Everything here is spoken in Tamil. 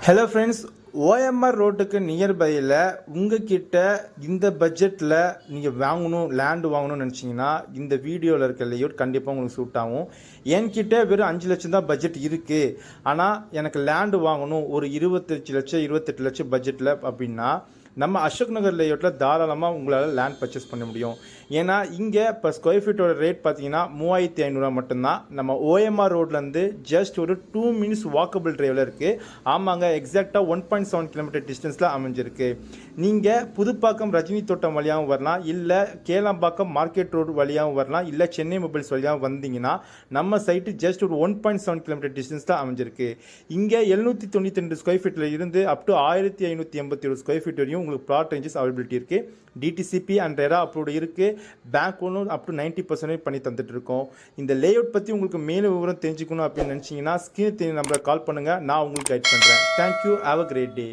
ஹலோ ஃப்ரெண்ட்ஸ், ஓஎம்ஆர் ரோட்டுக்கு நியர்பையில் உங்ககிட்ட இந்த பட்ஜெட்டில் நீங்கள் லேண்டு வாங்கணும்னு நினச்சிங்கன்னா இந்த வீடியோவில் இருக்க லேஅவுட் கண்டிப்பாக உங்களுக்கு சூட் ஆகும். என்கிட்ட வெறும் 5 லட்சம் தான் பட்ஜெட் இருக்குது, ஆனால் எனக்கு லேண்டு வாங்கணும் ஒரு 25 லட்சம் 28 லட்சம் பட்ஜெட்டில் அப்படின்னா நம்ம அசோக் நகர் லேஅவுட்டில் தாராளமாக உங்களால் லேண்ட் பர்ச்சேஸ் பண்ண முடியும். ஏன்னா இங்கே இப்போ ஸ்கொயர் ஃபீட்டோட ரேட் பார்த்தீங்கன்னா 3500 மட்டும்தான். நம்ம ஓஎம்ஆர் ரோட்லேருந்து ஜஸ்ட் ஒரு 2 மினிட்ஸ் வாக்கபிள் டிரைவில் இருக்குது. ஆமாங்க, எக்ஸாக்டாக 1.7 கிலோமீட்டர் டிஸ்டன்ஸில் அமைஞ்சிருக்கு. நீங்கள் புதுப்பாக்கம் ரஜினி தோட்டம் வழியாகவும் வரலாம், இல்லை கேளம்பாக்கம் மார்க்கெட் ரோடு வழியாகவும் வரலாம், இல்லை சென்னை மொபைல்ஸ் வழியாகவும் வந்தீங்கன்னா நம்ம சைட்டு ஜஸ்ட் ஒரு 1.7 கிலோமீட்டர் டிஸ்டன்ஸ் தான் அமைஞ்சிருக்கு. இங்கே 792 ஸ்கொயர் ஃபீட்டில் இருந்து அப் டு 1587 ஸ்கொயர் ஃபீட் வரையும் உங்களுக்கு பிளாட் ரேஞ்சஸ் அவைலபிலிட்டி இருக்குது. டிடிசிபி அண்ட் ரெரா அப்ரூவ்டு இருக்குது. பேங்க் ஒன்றும் அப் டு 90% பண்ணி தந்துட்டு இருக்கோம். இந்த லேஅவுட் பற்றி உங்களுக்கு மேலும் விவரம் தெரிஞ்சுக்கணும் அப்படின்னு நினச்சிங்கன்னா ஸ்க்ரீன் நம்பரை கால் பண்ணுங்கள், நான் உங்களுக்கு கைட் பண்ணுறேன். Thank you, have a great day.